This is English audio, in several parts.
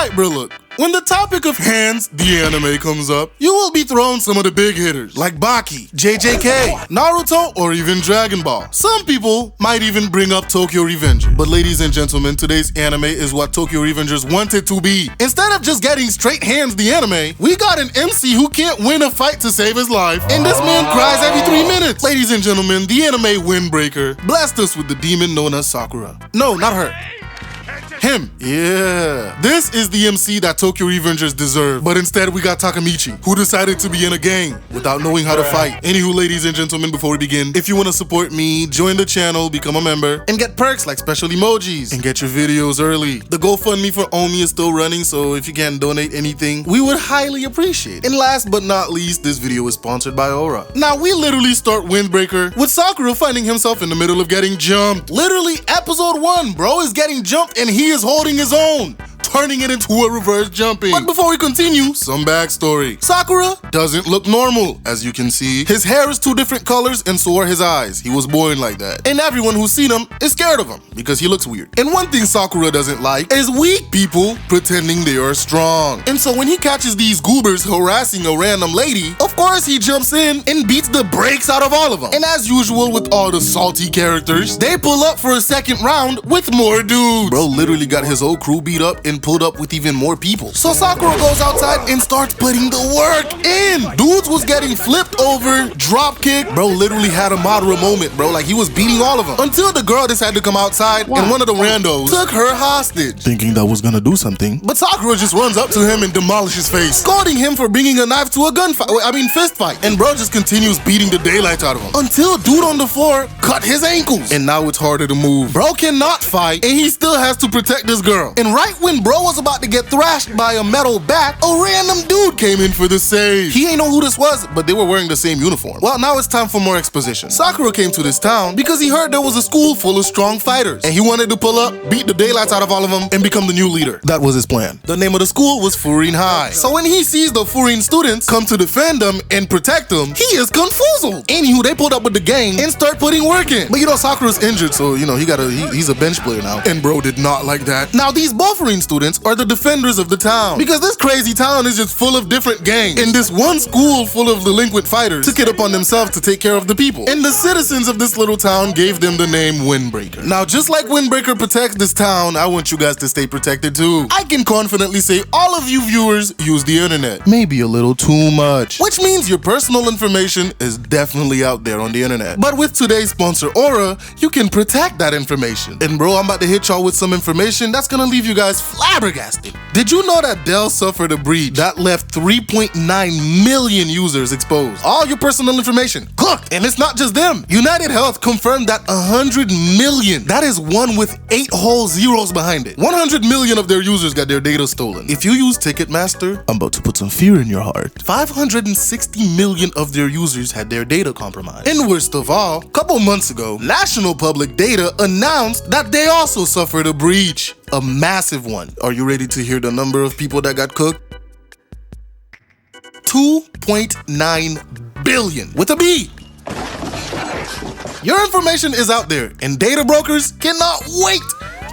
Alright bro, look. When the topic of hands, the anime, comes up, you will be thrown some of the big hitters like Baki, JJK, Naruto, or even Dragon Ball. Some people might even bring up Tokyo Revengers. But ladies and gentlemen, today's anime is what Tokyo Revengers wanted to be. Instead of just getting straight hands the anime, we got an MC who can't win a fight to save his life, and this man cries every 3 minutes. Ladies and gentlemen, the anime windbreaker blessed us with the demon known as Sakura. No, not her. Him. Yeah. This is the MC that Tokyo Revengers deserve. But instead we got Takemichi, who decided to be in a gang without knowing how to fight. Anywho, ladies and gentlemen, before we begin, if you want to support me, join the channel, become a member, and get perks like special emojis, and get your videos early. The GoFundMe for Omi is still running, so if you can donate anything, we would highly appreciate it. And last but not least, this video is sponsored by Aura. Now, we literally start Windbreaker with Sakura finding himself in the middle of getting jumped. Literally, episode 1, bro, is getting jumped and he is holding his own, turning it into a reverse jumping. But before we continue, some backstory. Sakura doesn't look normal, as you can see. His hair is 2 different colors and so are his eyes. He was born like that. And everyone who's seen him is scared of him because he looks weird. And one thing Sakura doesn't like is weak people pretending they are strong. And so when he catches these goobers harassing a random lady, of course he jumps in and beats the brakes out of all of them. And as usual with all the salty characters, they pull up for a second round with more dudes. Bro literally got his whole crew beat up and pulled up with even more people. So Sakura goes outside and starts putting the work in. Dudes was getting flipped over, drop kick. Bro literally had a Madara moment, bro. Like he was beating all of them. Until the girl decided to come outside and one of the randos took her hostage. Thinking that was gonna do something. But Sakura just runs up to him and demolishes his face, scolding him for bringing a knife to a fist fight. And bro just continues beating the daylights out of him. Until dude on the floor cut his ankles. And now it's harder to move. Bro cannot fight and he still has to protect this girl. And right when bro was about to get thrashed by a metal bat, a random dude came in for the save. He ain't know who this was, but they were wearing the same uniform. Well, now it's time for more exposition. Sakura came to this town because he heard there was a school full of strong fighters, and he wanted to pull up, beat the daylights out of all of them, and become the new leader. That was his plan. The name of the school was Furin High. So when he sees the Furin students come to defend him and protect him, he is confused. Anywho, they pulled up with the gang and start putting work in. But you know, Sakura's injured, so you know, he's a bench player now. And bro did not like that. Now these buffering students are the defenders of the town, because this crazy town is just full of different gangs, and this one school full of delinquent fighters took it upon themselves to take care of the people, and the citizens of this little town gave them the name Windbreaker. Now just like Windbreaker protects this town, I want you guys to stay protected too. I can confidently say all of you viewers use the internet, maybe a little too much, which means your personal information is definitely out there on the internet. But with today's sponsor Aura, you can protect that information. And bro, I'm about to hit y'all with some information that's gonna leave you guys flabbergasted. Did you know that Dell suffered a breach that left 3.9 million users exposed? All your personal information cooked. And it's not just them. United Health confirmed that 100 million, that is one with 8 whole zeros behind it, 100 million of their users got their data stolen. If you use Ticketmaster, I'm about to put some fear in your heart. 560 million of their users had their data compromised. And worst of all, a couple months ago, National Public Data announced that they also suffered a breach. A massive one. Are you ready to hear the number of people that got cooked? 2.9 billion with a B. Your information is out there, and data brokers cannot wait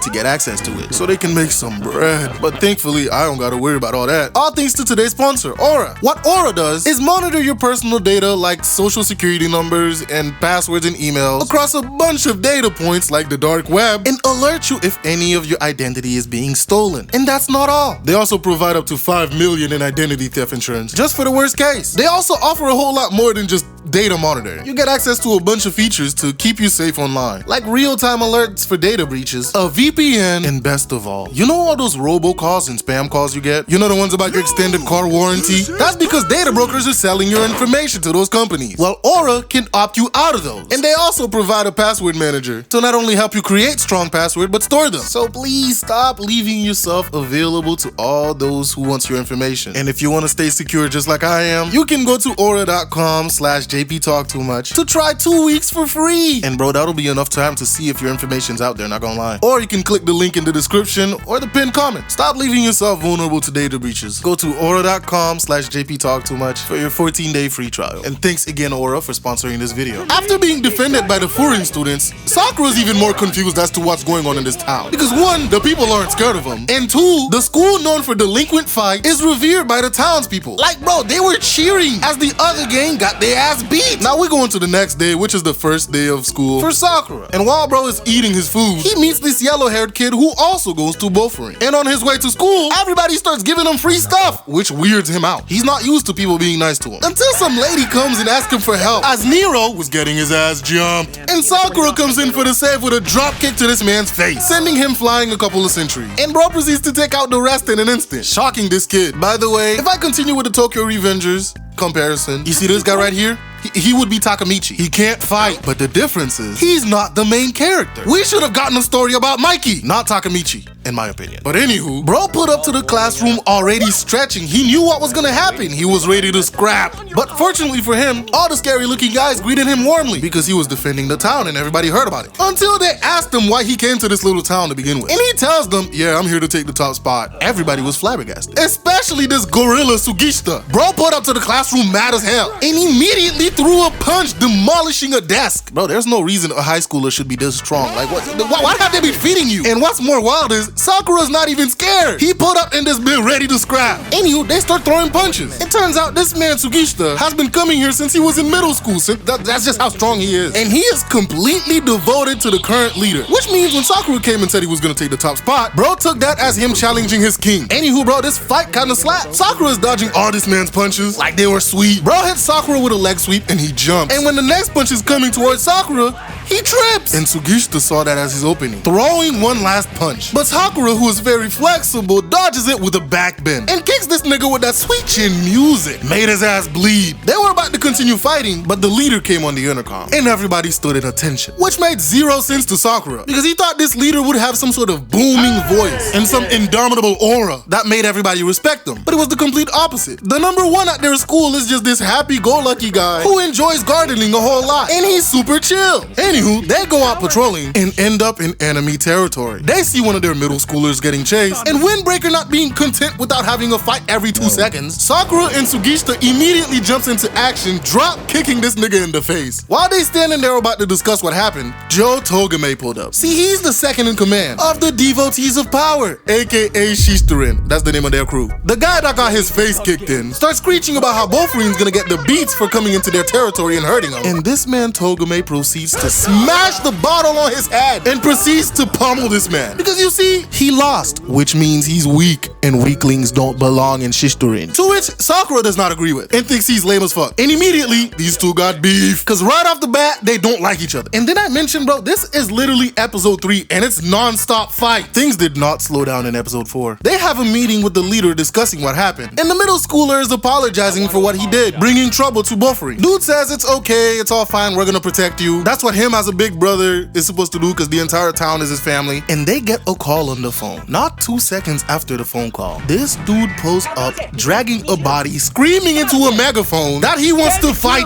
to get access to it so they can make some bread. But thankfully, I don't gotta worry about all that. All thanks to today's sponsor, Aura. What Aura does is monitor your personal data like social security numbers and passwords and emails across a bunch of data points like the dark web and alert you if any of your identity is being stolen. And that's not all. They also provide up to 5 million in identity theft insurance just for the worst case. They also offer a whole lot more than just data monitoring. You get access to a bunch of features to keep you safe online, like real-time alerts for data breaches, a VPN, and best of all, you know all those robocalls and spam calls you get? You know the ones about your extended car warranty? That's because data brokers are selling your information to those companies. Well, Aura can opt you out of those. And they also provide a password manager to not only help you create strong passwords, but store them. So please stop leaving yourself available to all those who want your information. And if you want to stay secure just like I am, you can go to aura.com/JPTALKTOOMUCH JPTALKTOOMUCH to try 2 weeks for free. And bro, that'll be enough time to see if your information's out there, not gonna lie. Or you can click the link in the description or the pinned comment. Stop leaving yourself vulnerable to data breaches. Go to aura.com/JPTALKTOOMUCH for your 14-day free trial. And thanks again, Aura, for sponsoring this video. After being defended by the foreign students, Sakura's even more confused as to what's going on in this town. Because 1, the people aren't scared of him. And 2, the school known for delinquent fight is revered by the townspeople. Like bro, they were cheering as the other gang got their ass beat. Now we're going to the next day, which is the first day of school for Sakura. And while bro is eating his food, he meets this yellow-haired kid who also goes to Bofuri. And on his way to school, everybody starts giving him free stuff, which weirds him out. He's not used to people being nice to him. Until some lady comes and asks him for help, as Nero was getting his ass jumped. And Sakura comes in for the save with a drop kick to this man's face, sending him flying a couple of centuries. And bro proceeds to take out the rest in an instant, shocking this kid. By the way, if I continue with the Tokyo Revengers comparison, you see this guy right here? He would be Takemichi. He can't fight, but the difference is he's not the main character. We should have gotten a story about Mikey, not Takemichi, in my opinion. But anywho, bro put up to the classroom already stretching. He knew what was gonna happen. He was ready to scrap. But fortunately for him, all the scary looking guys greeted him warmly because he was defending the town and everybody heard about it. Until they asked him why he came to this little town to begin with. And he tells them, yeah, I'm here to take the top spot. Everybody was flabbergasted, especially this gorilla Sugishita. Bro put up to the classroom mad as hell and immediately threw a punch, demolishing a desk. Bro, there's no reason a high schooler should be this strong. Like, why can't they be feeding you? And what's more wild is Sakura's not even scared. He put up in this bit ready to scrap. Anywho, they start throwing punches. It turns out this man Sugishita has been coming here since he was in middle school. So that's just how strong he is. And he is completely devoted to the current leader, which means when Sakura came and said he was gonna take the top spot, bro took that as him challenging his king. Anywho, bro, this fight kinda slapped. Sakura's dodging all this man's punches like they were sweet. Bro hit Sakura with a leg sweep and he jumps. And when the next punch is coming towards Sakura, he trips. And Sugishita saw that as his opening, throwing one last punch. But Sakura, who is very flexible, dodges it with a back bend and kicks this nigga with that sweet chin music. Made his ass bleed. They were about to continue fighting, but the leader came on the intercom and everybody stood at attention, which made zero sense to Sakura because he thought this leader would have some sort of booming voice and some indomitable aura that made everybody respect him. But it was the complete opposite. The number 1 at their school is just this happy-go-lucky guy who enjoys gardening a whole lot and he's super chill. Anywho, they go out patrolling and end up in enemy territory. They see one of their middle schoolers getting chased and Windbreaker not being content without having a fight every 2 seconds. Sakura and Sugishita immediately jumps into action, drop kicking this nigga in the face. While they standing there about to discuss what happened, Joe Togame pulled up. See, he's the second in command of the Devotees of Power, aka Shisturin. That's the name of their crew. The guy that got his face kicked in starts screeching about how Bofurin's gonna get the beats for coming into their territory and hurting him. And this man Togame proceeds to smash the bottle on his head and proceeds to pummel this man. Because you see, he lost, which means he's weak and weaklings don't belong in Shisturin. To which Sakura does not agree with and thinks he's lame as fuck. And immediately, these two got beef. Cause right off the bat, they don't like each other. And then I mentioned, bro, this is literally episode 3 and it's non-stop fight. Things did not slow down in episode 4. They have a meeting with the leader discussing what happened. And the middle schooler is apologizing for what he did, bringing trouble to Bofuri. Dude says it's okay, it's all fine, we're gonna protect you. That's what him as a big brother is supposed to do because the entire town is his family. And they get a call on the phone. Not 2 seconds after the phone call, this dude pulls up, dragging a body, screaming into a megaphone that he wants to fight.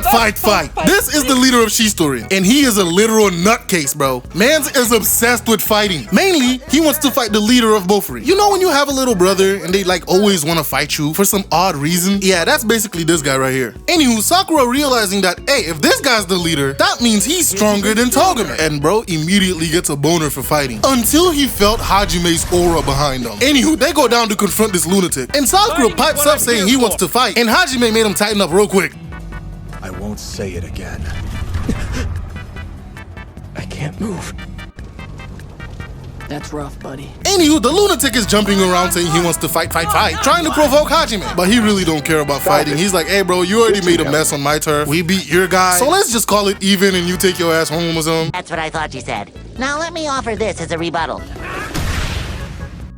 This is the leader of Shisturin, and he is a literal nutcase, bro. Mans is obsessed with fighting. Mainly, he wants to fight the leader of Bofuri. You know when you have a little brother and they like always want to fight you for some odd reason? Yeah, that's basically this guy right here. Anywho, Sakura realizing that, hey, if this guy's the leader, that means he's stronger than Togame. And bro immediately gets a boner for fighting until he felt Hajime's aura behind him. Anywho, they go down to confront this lunatic, and Sakura pipes up saying he wants to fight, and Hajime made him tighten up real quick. I won't say it again. I can't move. That's rough, buddy. Anywho, the lunatic is jumping around saying he wants to fight, trying to provoke Hajime. But he really don't care about fighting. He's like, hey bro, you already made a mess on my turf. We beat your guy. So let's just call it even and you take your ass home or something. That's what I thought you said. Now let me offer this as a rebuttal.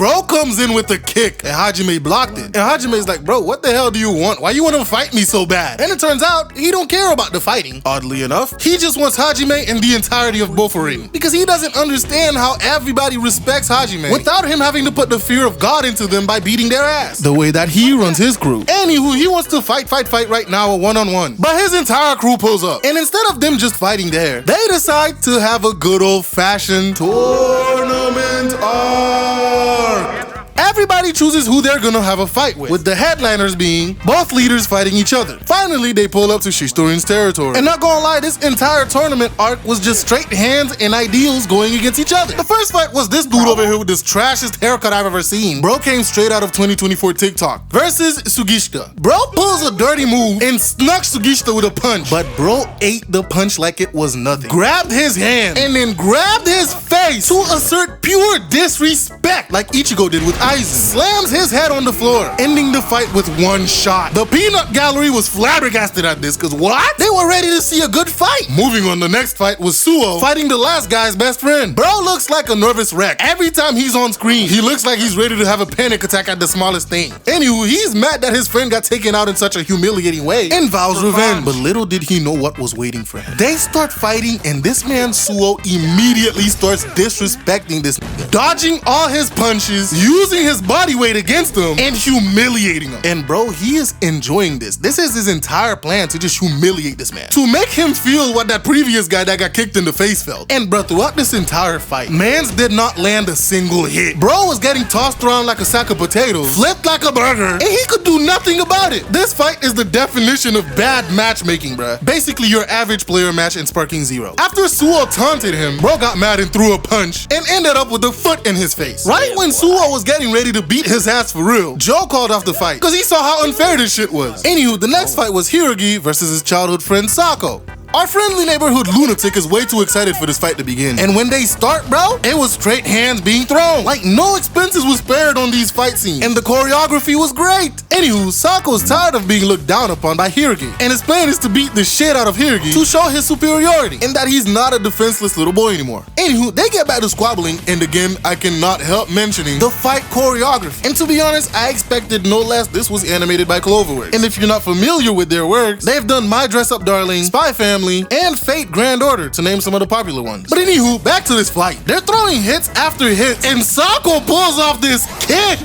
bro comes in with a kick, and Hajime blocked it. And Hajime's like, bro, what the hell do you want? Why you want to fight me so bad? And it turns out, he don't care about the fighting, oddly enough. He just wants Hajime and the entirety of Bofuri, because he doesn't understand how everybody respects Hajime without him having to put the fear of God into them by beating their ass, the way that he runs his crew. Anywho, he wants to fight right now, a one-on-one. But his entire crew pulls up, and instead of them just fighting there, they decide to have a good old-fashioned tournament arc. Everybody chooses who they're gonna have a fight with the headliners being both leaders fighting each other. Finally, they pull up to Shistorin's territory. And not gonna lie, this entire tournament arc was just straight hands and ideals going against each other. The first fight was this dude over here with this trashiest haircut I've ever seen. Bro came straight out of 2024 TikTok versus Sugishita. Bro pulls a dirty move and snuck Sugishita with a punch, but bro ate the punch like it was nothing. Grabbed his hand and then grabbed his face to assert pure disrespect like Ichigo did with Aizen. Slams his head on the floor, ending the fight with one shot. The peanut gallery was flabbergasted at this, cause what? They were ready to see a good fight. Moving on, the next fight was Suo fighting the last guy's best friend. Bro looks like a nervous wreck. Every time he's on screen, he looks like he's ready to have a panic attack at the smallest thing. Anywho, he's mad that his friend got taken out in such a humiliating way and vows revenge. But little did he know what was waiting for him. They start fighting, and this man Suo immediately starts disrespecting this nigga, dodging all his punches, using his body weight against him, and humiliating him. And bro, he is enjoying this. This is his entire plan, to just humiliate this man, to make him feel what that previous guy that got kicked in the face felt. And bro, throughout this entire fight, mans did not land a single hit. Bro was getting tossed around like a sack of potatoes, flipped like a burger, and he could do nothing about it. This fight is the definition of bad matchmaking, bruh. Basically your average player match in Sparking Zero. After Suo taunted him, bro got mad and threw a punch and ended up with a foot in his face. Right when Suo was getting ready to beat his ass for real, Joe called off the fight because he saw how unfair this shit was. Anywho, the next fight was Hirogi versus his childhood friend Sako. Our friendly neighborhood lunatic is way too excited for this fight to begin. And when they start, bro, it was straight hands being thrown. Like no expenses was spared on these fight scenes. And the choreography was great. Anywho, Sako's tired of being looked down upon by Hirogi. And his plan is to beat the shit out of Hirogi to show his superiority and that he's not a defenseless little boy anymore. Anywho, they get back to squabbling, and again, I cannot help mentioning the fight choreography. And to be honest, I expected no less. This was animated by Cloverworks. And if you're not familiar with their works, they've done My Dress Up Darling, Spy Family, and Fate Grand Order, to name some of the popular ones. But anywho, back to this fight. They're throwing hits after hits, and Sako pulls off this kick.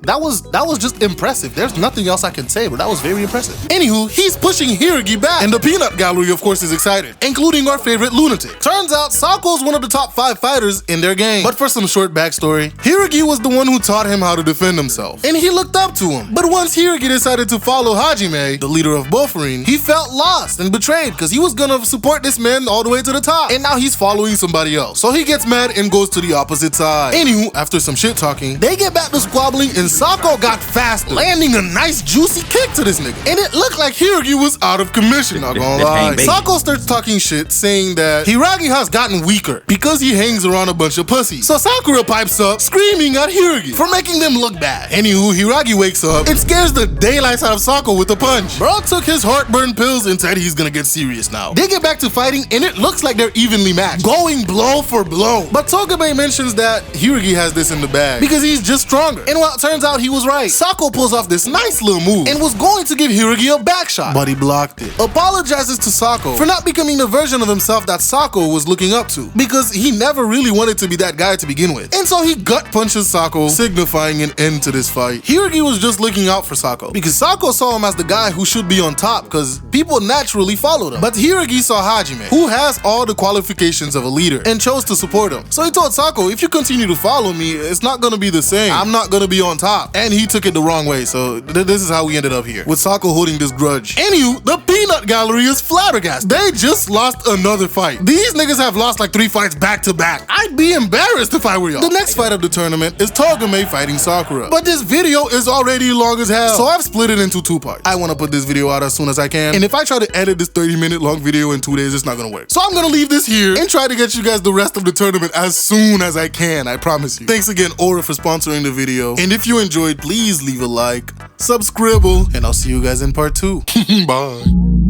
That was just impressive. There's nothing else I can say, but that was very impressive. Anywho, he's pushing Hirogi back, and the peanut gallery, of course, is excited, including our favorite lunatic. Turns out, Sako's one of the top 5 fighters in their game. But for some short backstory, Hirogi was the one who taught him how to defend himself, and he looked up to him. But once Hirogi decided to follow Hajime, the leader of Bofurin, he felt lost and betrayed because he was gonna support this man all the way to the top, and now he's following somebody else. So he gets mad and goes to the opposite side. Anywho, after some shit talking, they get back to squabbling, and Sako got faster, landing a nice juicy kick to this nigga. And it looked like Hirogi was out of commission, not gonna lie. Sako starts talking shit, saying that Hiragi has gotten weaker because he hangs around a bunch of pussies. So Sakura pipes up, screaming at Hirogi for making them look bad. Anywho, Hiragi wakes up and scares the daylights out of Sako with a punch. Bro took his heartburn pills and said he's gonna get serious now. They get back to fighting, and it looks like they're evenly matched, going blow for blow. But Togabe mentions that Hirogi has this in the bag because he's just stronger. And well, it turns out he was right. Sako pulls off this nice little move and was going to give Hirogi a back shot, but he blocked it. Apologizes to Sako for not becoming the version of himself that Sako was looking up to, because he never really wanted to be that guy to begin with. And so he gut punches Sako, signifying an end to this fight. Hirogi was just looking out for Sako because Sako saw him as the guy who should be on top because people naturally followed him. But Hirogi saw Hajime, who has all the qualifications of a leader, and chose to support him. So he told Sako, if you continue to follow me, it's not gonna be the same. I'm not gonna be on top. And he took it the wrong way, so this is how we ended up here, with Sako holding this grudge. Anywho, the peanut gallery is flabbergasted. They just lost another fight. These niggas have lost like 3 fights back to back. I'd be embarrassed if I were y'all. The next fight of the tournament is Togame fighting Sakura. But this video is already long as hell, so I've split it into 2 parts. I want to put this video out as soon as I can, and if I try to edit this 30-minute long video in 2 days, it's not gonna work. So I'm gonna leave this here and try to get you guys the rest of the tournament as soon as I can, I promise you. Thanks again, Aura, for sponsoring the video, and if you enjoyed, please leave a like, subscribe, and I'll see you guys in part 2. Bye.